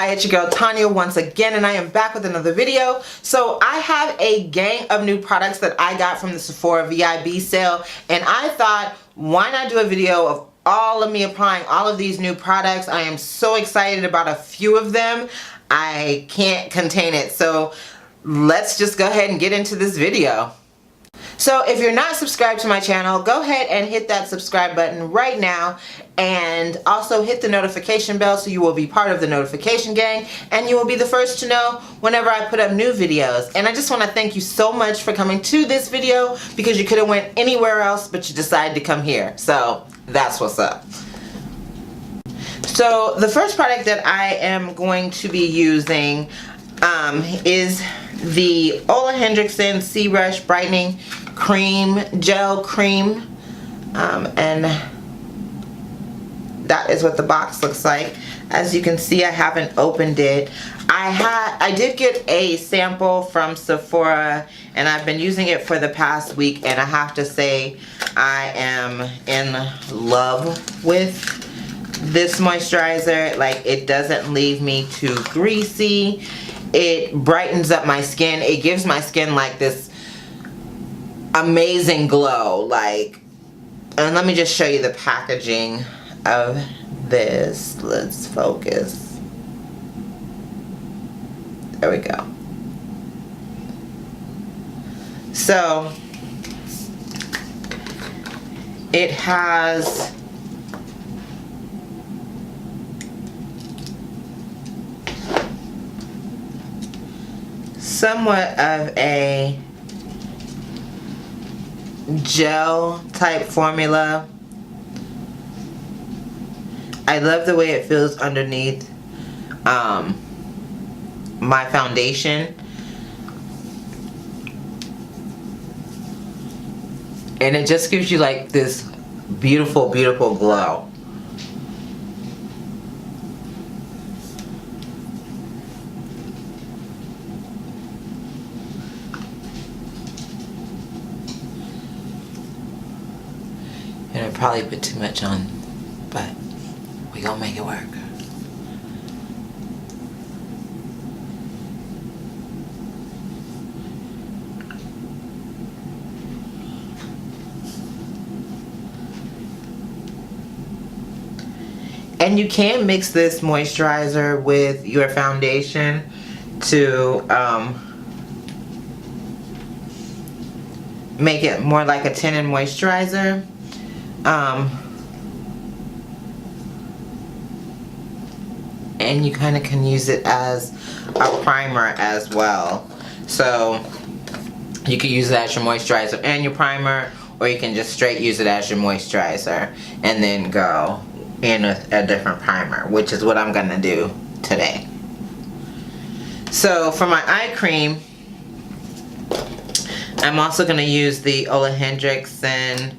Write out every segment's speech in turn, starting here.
Hi, it's your girl Tonia once again, and I am back with another video. So I have a gang of new products that I got from the Sephora Vib sale, and I thought, why not do a video of all of me applying all of these new products. I am so excited about a few of them. I can't contain it. So let's just go ahead and get into this video. So if you're not subscribed to my channel, go ahead and hit that subscribe button right now, and also hit the notification bell so you will be part of the notification gang and you will be the first to know whenever I put up new videos. And I just want to thank you so much for coming to this video, because you could have went anywhere else but you decided to come here. So that's what's up. So the first product that I am going to be using is the Ole Henriksen Sea Rush Brightening Cream Gel Cream, and that is what the box looks like. As you can see, I haven't opened it. I did get a sample from Sephora, and I've been using it for the past week, and I have to say I am in love with this moisturizer. Like, it doesn't leave me too greasy. It brightens up my skin. It gives my skin like this amazing glow. Like, and let me just show you the packaging of this. Let's focus. There we go. So it has somewhat of a gel type formula. I love the way it feels underneath my foundation, and it just gives you like this beautiful glow. And I probably put too much on, but we gonna make it work. And you can mix this moisturizer with your foundation to make it more like a tinted moisturizer. And you kind of can use it as a primer as well. So you could use it as your moisturizer and your primer, or you can just straight use it as your moisturizer and then go in a different primer, which is what I'm gonna do today. So for my eye cream, I'm also gonna use the Ole Henriksen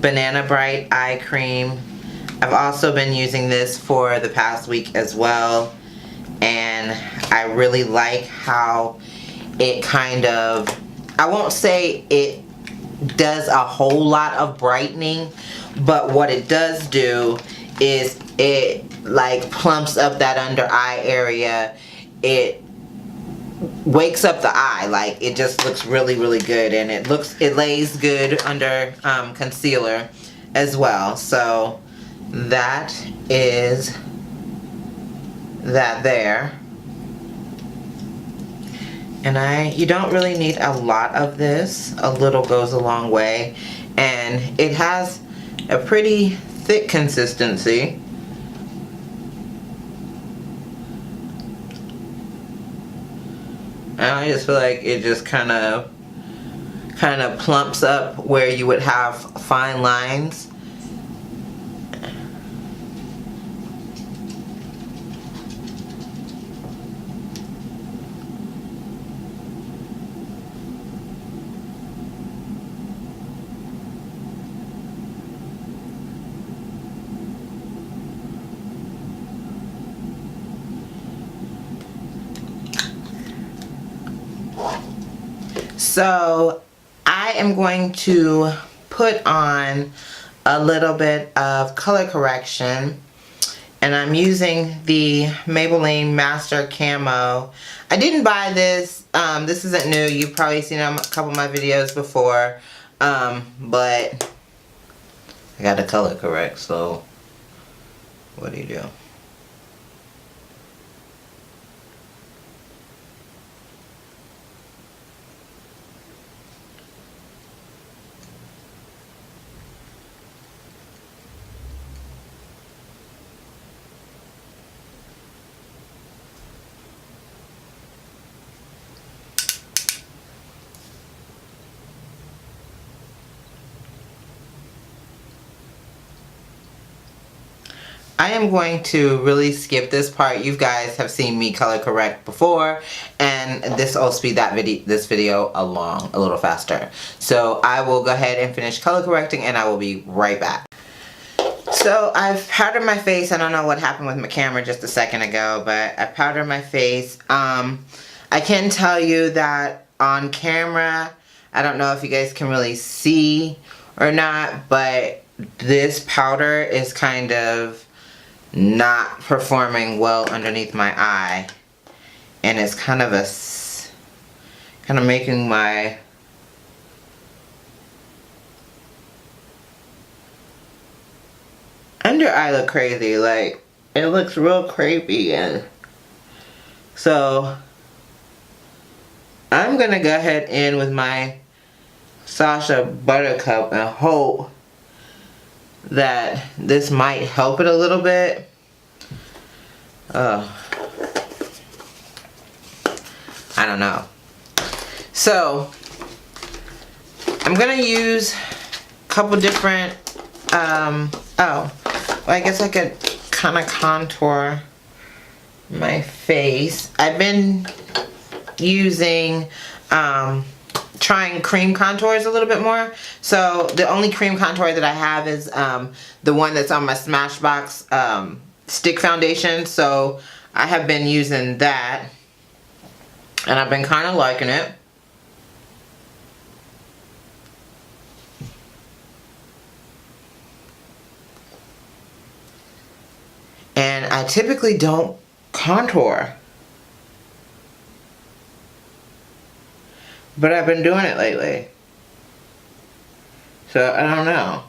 Banana Bright Eye Cream. I've also been using this for the past week as well, and I really like how it kind of, I won't say it does a whole lot of brightening, but what it does do is it like plumps up that under eye area. It wakes up the eye. Like, it just looks really good, and it lays good under concealer as well. So that is that there. And you don't really need a lot of this. A little goes a long way, and it has a pretty thick consistency. And I just feel like it just kind of plumps up where you would have fine lines. So I am going to put on a little bit of color correction, And I'm using the Maybelline Master Camo. I didn't buy this. This isn't new. You've probably seen it on a couple of my videos before. But I got to color correct, so what do you do? I am going to really skip this part. You guys have seen me color correct before, and this will speed this video along a little faster. So I will go ahead and finish color correcting, and I will be right back. So I've powdered my face. I don't know what happened with my camera just a second ago, but I powdered my face. I can tell you that on camera, I don't know if you guys can really see or not, but this powder is kind of not performing well underneath my eye, and it's kind of making my under eye look crazy. Like, it looks real creepy, and so I'm gonna go ahead in with my Sasha Buttercup and hope that this might help it a little bit. I don't know. So I'm gonna use a couple different well, I guess I could kind of contour my face. I've been using trying cream contours a little bit more. So the only cream contour that I have is the one that's on my Smashbox stick foundation. So I have been using that, and I've been kind of liking it. And I typically don't contour, but I've been doing it lately. So I don't know.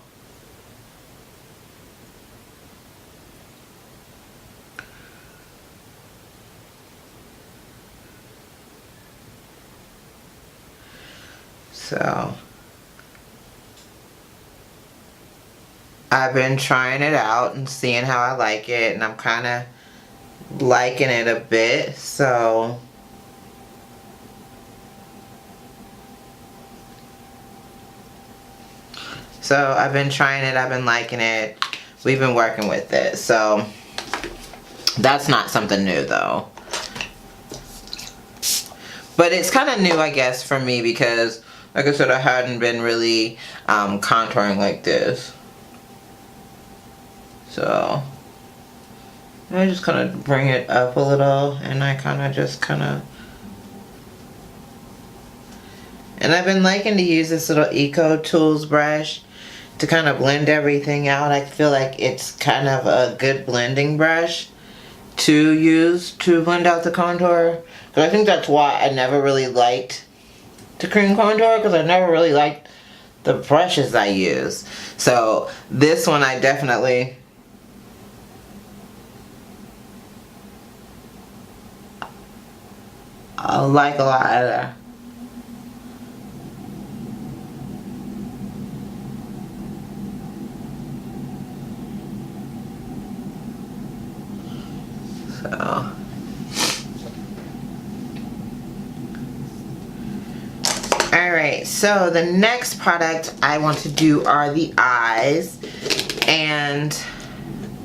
So I've been trying it out and seeing how I like it, and I'm kind of liking it a bit. So I've been trying it, I've been liking it, we've been working with it. So that's not something new though. But it's kind of new, I guess, for me, because like I said, I hadn't been really contouring like this. So I just kind of bring it up a little, and I kind of just and I've been liking to use this little Eco Tools brush to kind of blend everything out. I feel like it's kind of a good blending brush to use to blend out the contour. Because I think that's why I never really liked to cream contour, because I never really liked the brushes I use. So this one I definitely like a lot better. So alright, so the next product I want to do are the eyes, and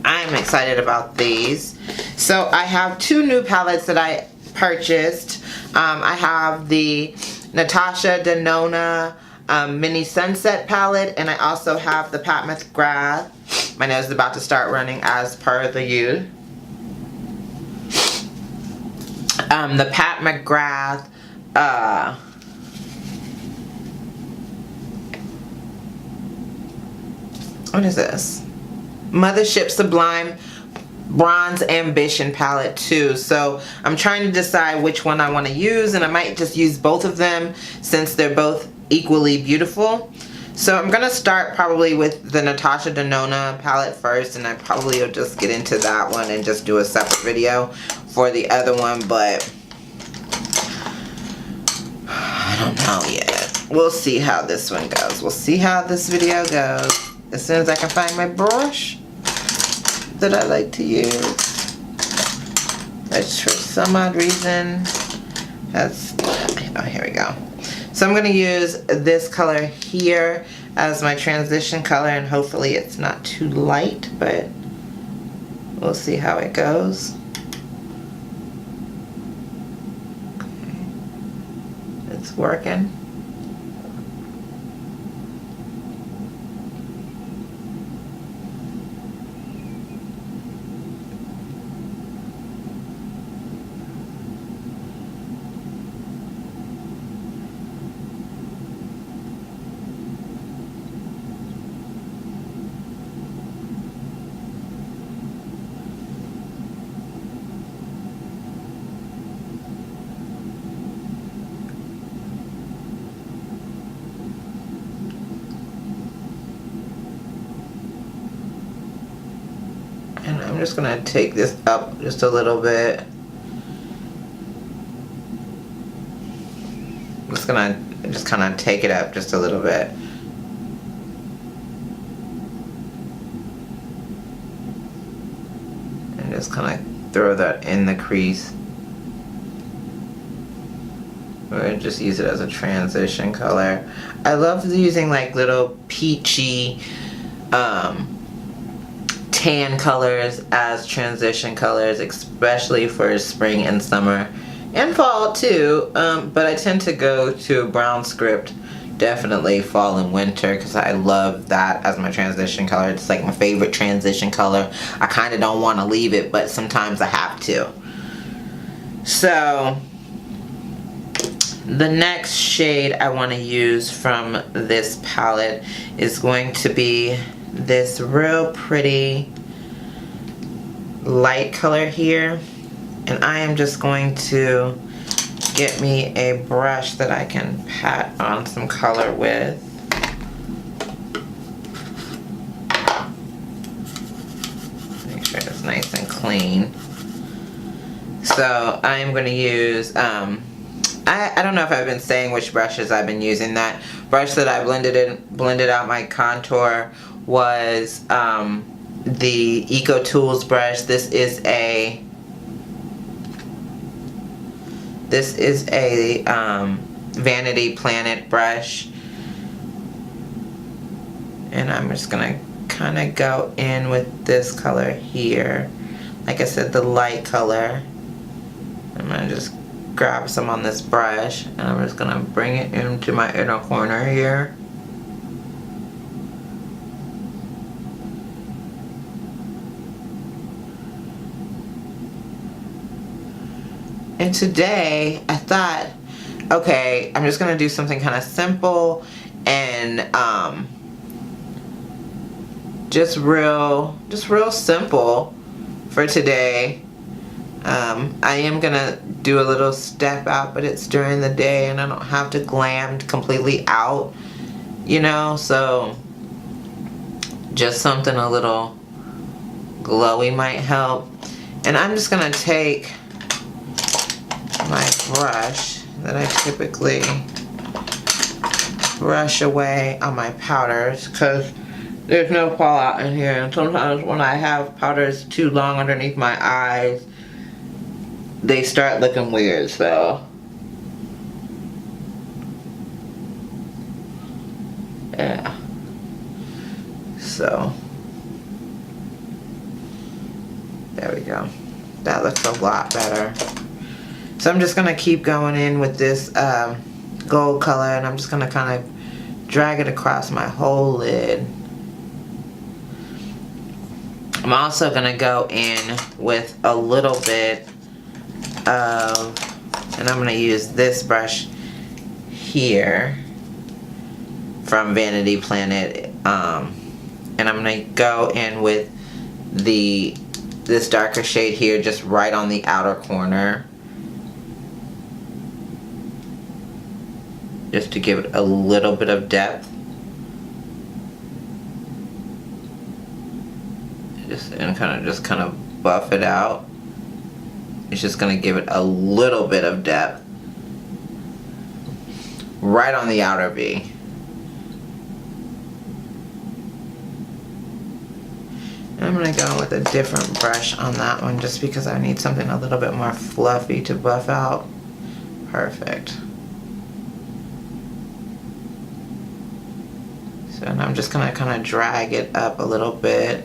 I'm excited about these. So I have two new palettes that I purchased. I have the Natasha Denona Mini Sunset palette, and I also have the Pat McGrath. My nose is about to start running as per the you. The Pat McGrath what is this? Mothership Sublime Bronze Ambition palette too. So I'm trying to decide which one I want to use, and I might just use both of them since they're both equally beautiful. So I'm going to start probably with the Natasha Denona palette first, and I probably will just get into that one and just do a separate video for the other one, but I don't know yet. We'll see how this one goes. We'll see how this video goes as soon as I can find my brush that I like to use. Which for some odd reason has, oh, here we go. So I'm going to use this color here as my transition color, and hopefully it's not too light, but we'll see how it goes. Okay. It's working. And I'm just going to take this up just a little bit. I'm just going to kind of take it up just a little bit. And just kind of throw that in the crease. We're going to just use it as a transition color. I love using like little peachy tan colors as transition colors, especially for spring and summer and fall too, but I tend to go to a brown script definitely fall and winter because I love that as my transition color. It's like my favorite transition color. I kind of don't want to leave it, but sometimes I have to. So the next shade I want to use from this palette is going to be this real pretty light color here, and I am just going to get me a brush that I can pat on some color with. Make sure it's nice and clean. So I am going to use I don't know if I've been saying which brushes I've been using. That brush that I blended out my contour was the Eco Tools brush. This is a Vanity Planet brush, and I'm just gonna kind of go in with this color here, like I said, the light color. I'm gonna just grab some on this brush, and I'm just gonna bring it into my inner corner here. And today I thought, okay, I'm just gonna do something kind of simple and just real simple for today. I am gonna do a little step out, but it's during the day and I don't have to glam completely out, you know, so just something a little glowy might help. And I'm just gonna take my brush that I typically brush away on my powders, because there's no fallout in here, and sometimes when I have powders too long underneath my eyes, they start looking weird. So yeah, so there we go. That looks a lot better. So I'm just gonna keep going in with this gold color, and I'm just gonna kind of drag it across my whole lid. I'm also gonna go in with a little bit of, and I'm gonna use this brush here from Vanity Planet, and I'm gonna go in with the this darker shade here just right on the outer corner, just to give it a little bit of depth. And kind of buff it out. It's just going to give it a little bit of depth right on the outer V. And I'm going to go with a different brush on that one just because I need something a little bit more fluffy to buff out. Perfect. So and I'm just going to kind of drag it up a little bit.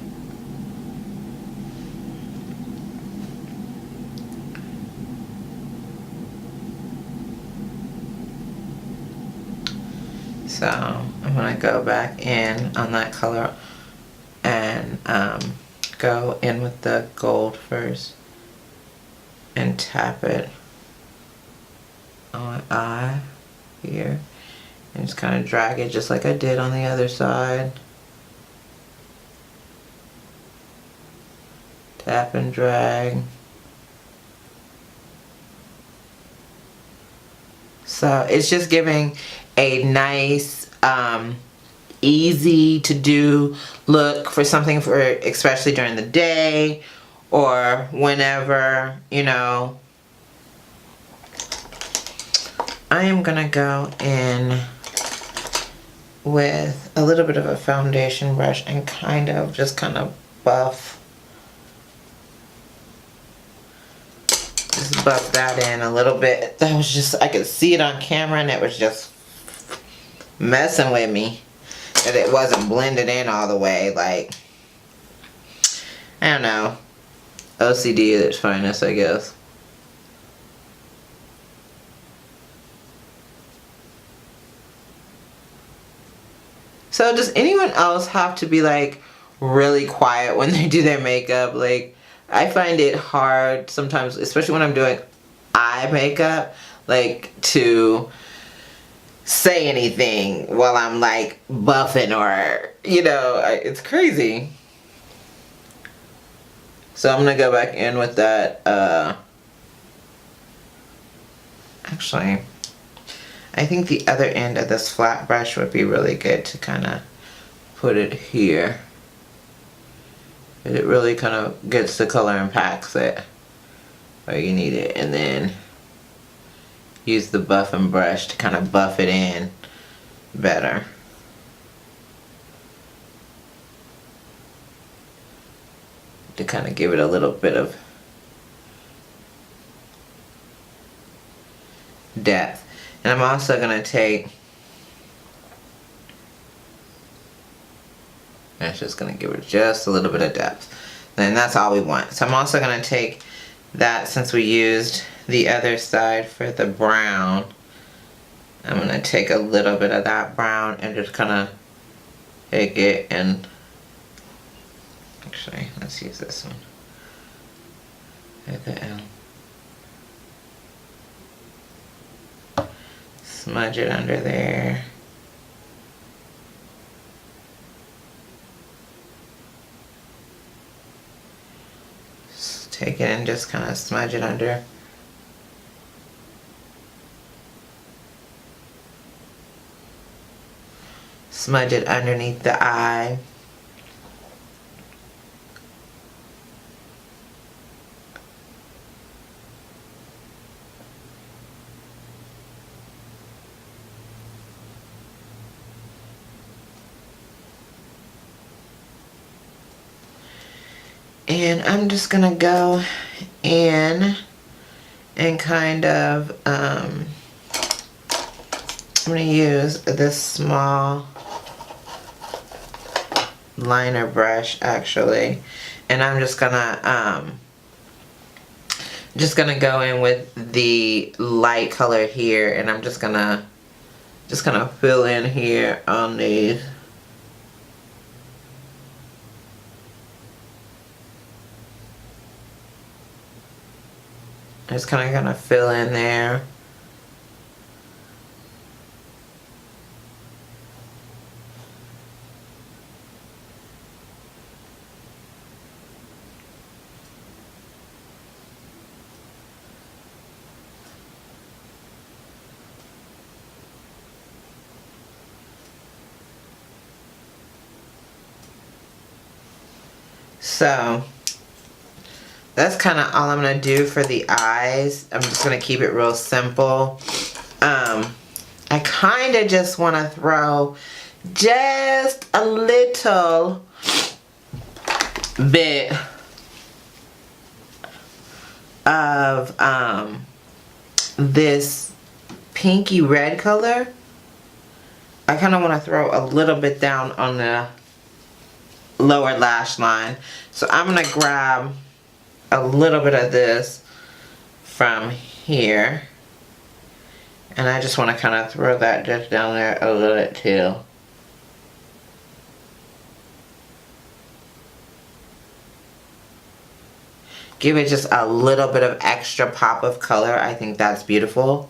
So I'm going to go back in on that color and go in with the gold first and tap it on my eye here and just kind of drag it just like I did on the other side. Tap and drag. So it's just giving a nice easy to do look for something for especially during the day or whenever, you know. I am gonna go in with a little bit of a foundation brush and kind of buff that in a little bit. That was just, I could see it on camera and it was just messing with me that it wasn't blended in all the way. Like, I don't know, OCD at its finest, I guess. So does anyone else have to be like really quiet when they do their makeup? Like, I find it hard sometimes, especially when I'm doing eye makeup, like to say anything while I'm like buffing or, you know, it's crazy. So I'm gonna go back in with that. Actually, I think the other end of this flat brush would be really good to kind of put it here. It really kind of gets the color and packs it where you need it, and then use the buffing brush to kind of buff it in better. To kind of give it a little bit of depth. And I'm also going to take, that's just going to give it just a little bit of depth. And that's all we want. So I'm also going to take that, since we used the other side for the brown, I'm going to take a little bit of that brown and just kind of take it and, actually, let's use this one. At the L. Smudge it under there. Just take it and just kind of smudge it under. Smudge it underneath the eye. And I'm just gonna go in and kind of, I'm gonna use this small liner brush actually, and I'm just gonna go in with the light color here, and I'm just gonna fill in here on these. Just kind of gonna fill in there. So that's kind of all I'm going to do for the eyes. I'm just going to keep it real simple. I kind of just want to throw just a little bit of this pinky red color. I kind of want to throw a little bit down on the lower lash line. So I'm going to grab a little bit of this from here. And I just want to kind of throw that just down there a little bit too. Give it just a little bit of extra pop of color. I think that's beautiful.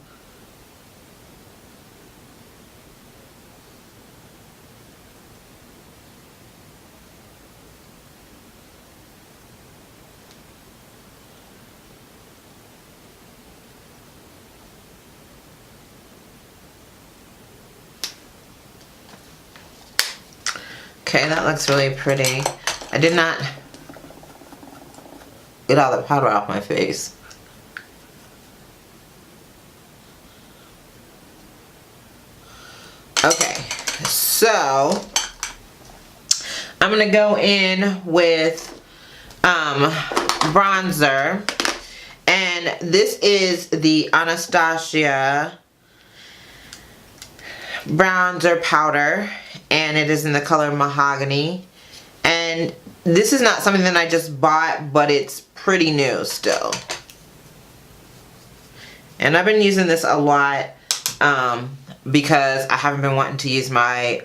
Okay, that looks really pretty. I did not get all the powder off my face. Okay, so I'm gonna go in with bronzer, and this is the Anastasia bronzer powder, and it is in the color Mahogany. And this is not something that I just bought, but it's pretty new still. And I've been using this a lot because I haven't been wanting to use my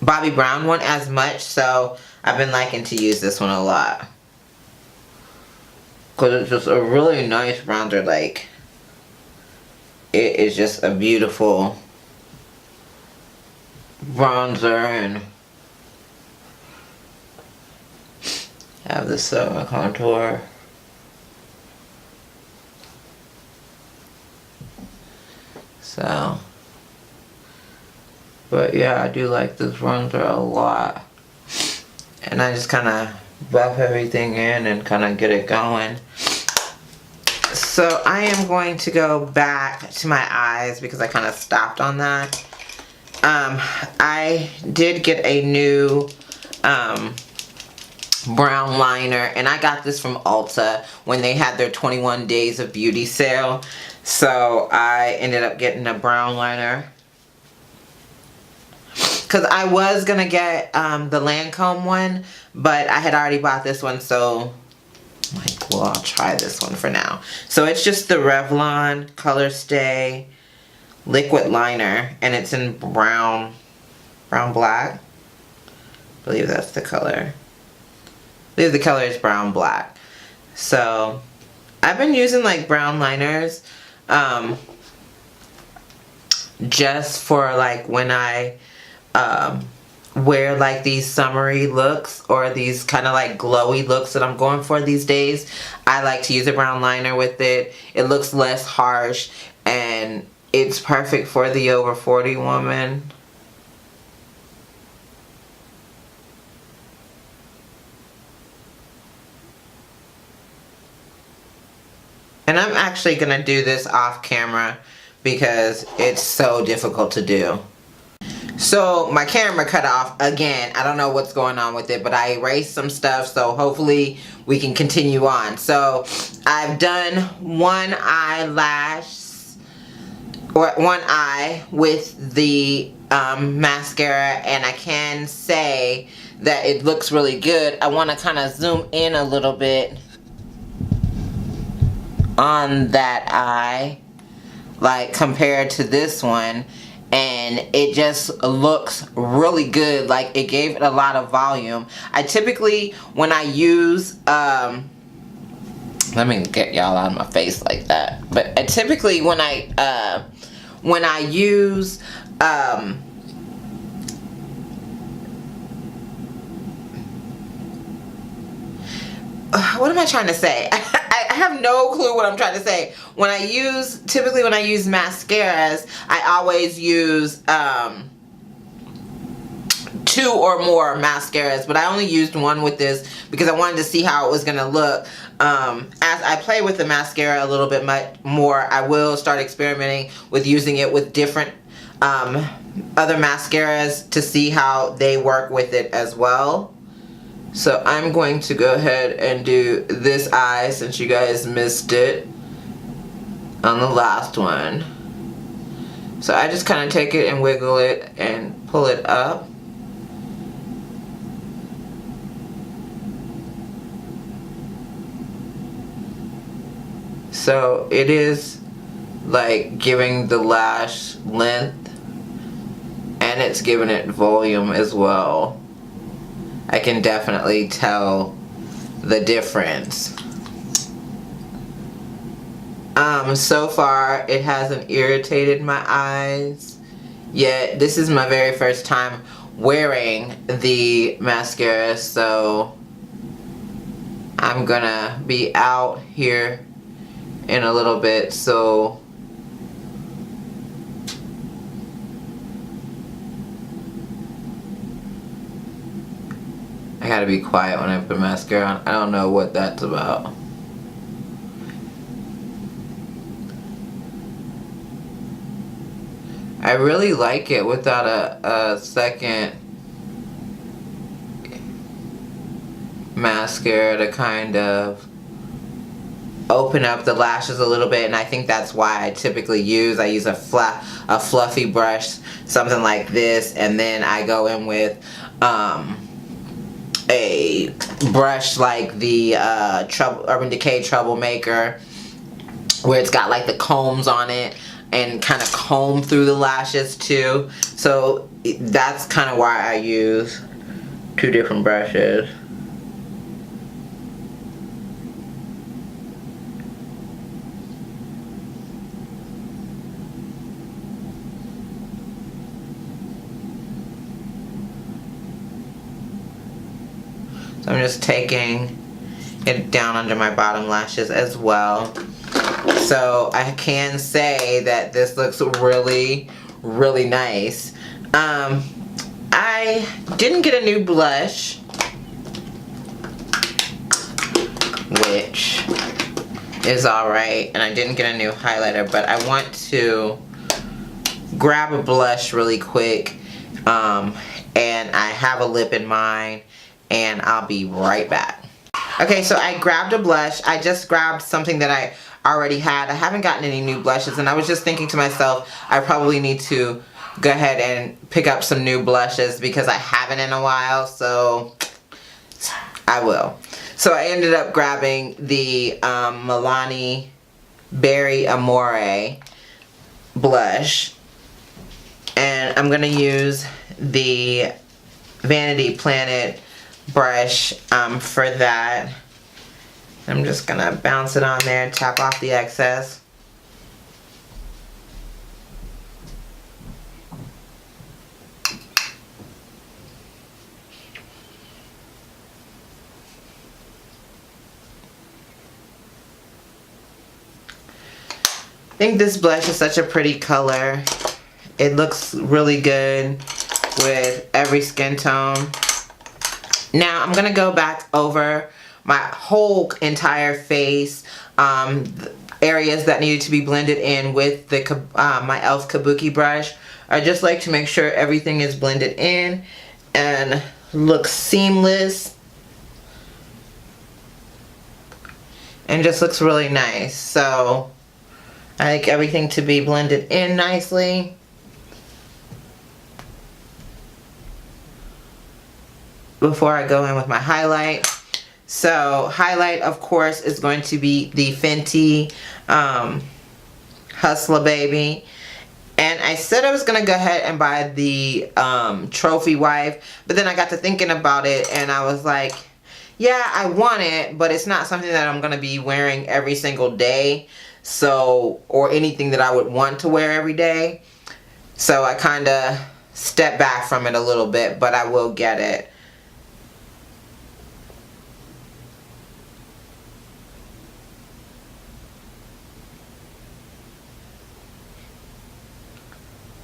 Bobbi Brown one as much, so I've been liking to use this one a lot. Because it's just a really nice bronzer. Like, it is just a beautiful bronzer, and have this contour. So, but yeah, I do like this bronzer a lot. And I just kind of buff everything in and kind of get it going. So I am going to go back to my eyes because I kind of stopped on that. I did get a new brown liner, and I got this from Ulta when they had their 21 days of beauty sale. So I ended up getting a brown liner because I was gonna get the Lancome one, but I had already bought this one, so I'm like, well, I'll try this one for now. So it's just the Revlon Color Stay liquid liner, and it's in brown black. I believe that's the color. I believe the color is brown black. So I've been using like brown liners just for like when I wear like these summery looks or these kind of like glowy looks that I'm going for these days. I like to use a brown liner with it. It looks less harsh, and it's perfect for the over 40 woman. And I'm actually gonna do this off camera because it's so difficult to do. So my camera cut off again. I don't know what's going on with it, but I erased some stuff, so hopefully we can continue on. So I've done one eyelash or one eye with the mascara, and I can say that it looks really good. I want to kind of zoom in a little bit on that eye, like compared to this one, and it just looks really good. Like, it gave it a lot of volume. I typically, when I use let me get y'all out of my face like that, but typically when I use what am I trying to say? I have no clue what I'm trying to say. Typically when I use mascaras, I always use 2 or more mascaras, but I only used one with this because I wanted to see how it was going to look. As I play with the mascara a little bit more, I will start experimenting with using it with different other mascaras to see how they work with it as well. So I'm going to go ahead and do this eye since you guys missed it on the last one. So I just kind of take it and wiggle it and pull it up. So it is like giving the lash length, and it's giving it volume as well. I can definitely tell the difference. So far it hasn't irritated my eyes yet. This is my very first time wearing the mascara, so I'm gonna be out here in a little bit, so I gotta be quiet when I put mascara on. I don't know what that's about. I really like it without a second mascara to kind of open up the lashes a little bit, and I think that's why I typically use a fluffy brush, something like this, and then I go in with a brush like the Urban Decay Troublemaker, where it's got like the combs on it and kind of comb through the lashes too. So that's kind of why I use 2 different brushes. So I'm just taking it down under my bottom lashes as well. So I can say that this looks really, really nice. I didn't get a new blush, which is alright, and I didn't get a new highlighter, but I want to grab a blush really quick, and I have a lip in mind, and I'll be right back. Okay, so I grabbed a blush. I just grabbed something that I already had. I haven't gotten any new blushes, and I was just thinking to myself, I probably need to go ahead and pick up some new blushes because I haven't in a while, so I will. So I ended up grabbing the Milani Berry Amore blush, and I'm gonna use the Vanity Planet brush for that. I'm just gonna bounce it on there and tap off the excess. I think this blush is such a pretty color. It looks really good with every skin tone. Now I'm gonna go back over my whole entire face, areas that needed to be blended in with the my e.l.f. Kabuki brush. I just like to make sure everything is blended in and looks seamless and just looks really nice. So I like everything to be blended in nicely. Before I go in with my highlight. So highlight, of course, is going to be the Fenty Hustler Baby. And I said I was going to go ahead and buy the Trophy Wife, but then I got to thinking about it and I was like, yeah, I want it, but it's not something that I'm going to be wearing every single day. So, or anything that I would want to wear every day. So I kind of stepped back from it a little bit, but I will get it.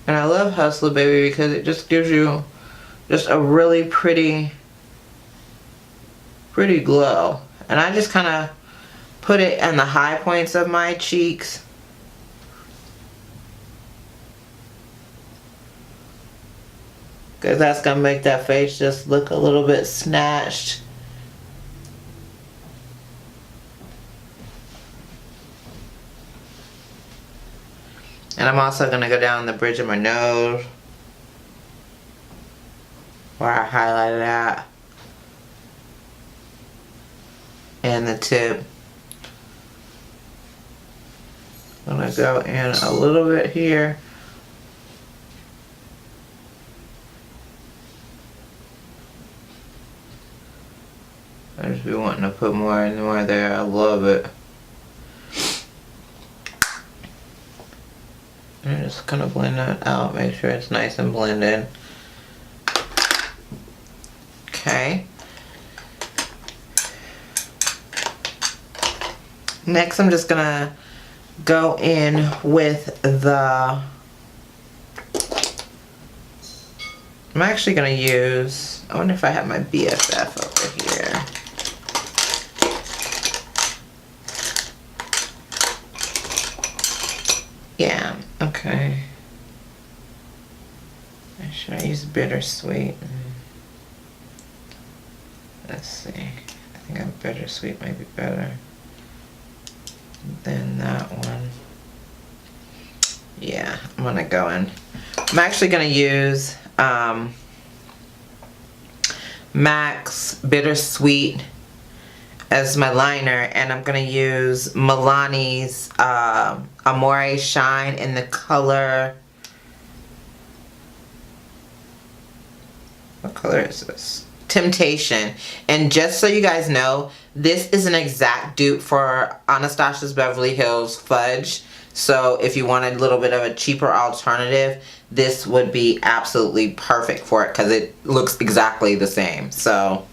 And I love Hustler Baby because it just gives you just a really pretty glow. And I just kind of put it in the high points of my cheeks. Because that's going to make that face just look a little bit snatched. And I'm also going to go down the bridge of my nose, where I highlighted at, and the tip. I'm going to go in a little bit here. I just be wanting to put more and more there. I love it. And just kind of blend that out. Make sure it's nice and blended. Okay. Next, I'm just gonna go in with the. I'm actually gonna use. I wonder if I have my BFF over here. Yeah, okay. Should I use bittersweet? Let's see. I think a bittersweet might be better than that one. Yeah, I'm gonna go in. I'm actually gonna use MAC's Bittersweet as my liner, and I'm gonna use Milani's Amore Shine in the color. What color is this? Temptation. And just so you guys know, this is an exact dupe for Anastasia's Beverly Hills Fudge. So if you want a little bit of a cheaper alternative, this would be absolutely perfect for it because it looks exactly the same. So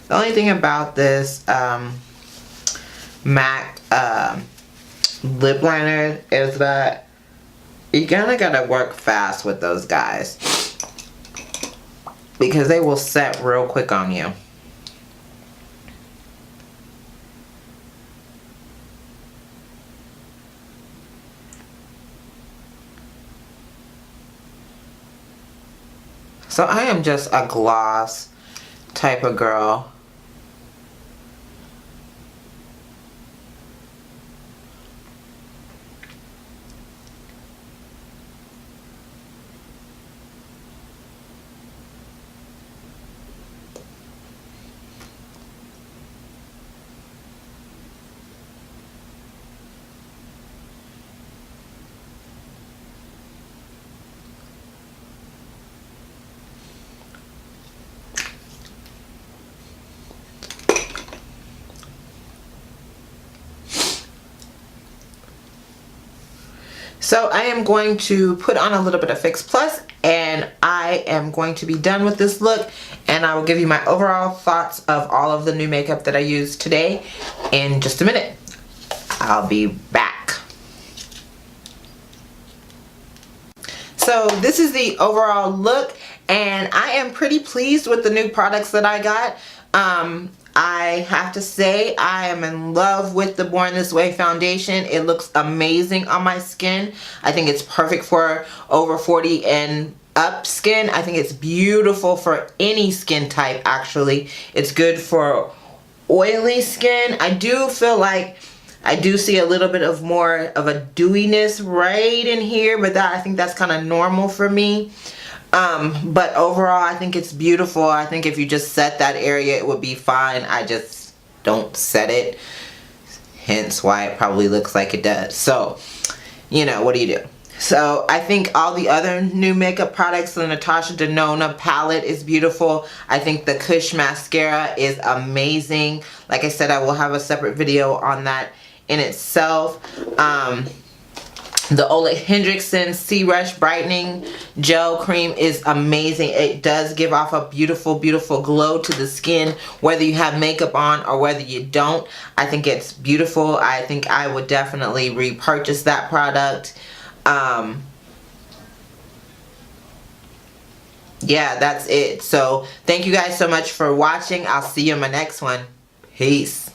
the only thing about this MAC lip liner is that you kinda gotta work fast with those guys because they will set real quick on you. So I am just a gloss type of girl. So I am going to put on a little bit of Fix Plus, and I am going to be done with this look, and I will give you my overall thoughts of all of the new makeup that I used today in just a minute. I'll be back. So this is the overall look, and I am pretty pleased with the new products that I got. I have to say I am in love with the Born This Way foundation. It looks amazing on my skin. I think it's perfect for over 40 and up skin. I think it's beautiful for any skin type actually. It's good for oily skin. I do feel like I do see a little bit of more of a dewiness right in here, but I think that's kind of normal for me. But overall I think it's beautiful. I think if you just set that area it would be fine. I just don't set it. Hence why it probably looks like it does. So, you know, what do you do? So I think all the other new makeup products, the Natasha Denona palette is beautiful. I think the Kush mascara is amazing. Like I said, I will have a separate video on that in itself. The Ole Hendrickson C-Rush Brightening Gel Cream is amazing. It does give off a beautiful, beautiful glow to the skin, whether you have makeup on or whether you don't. I think it's beautiful. I think I would definitely repurchase that product. Yeah, that's it. So thank you guys so much for watching. I'll see you in my next one. Peace.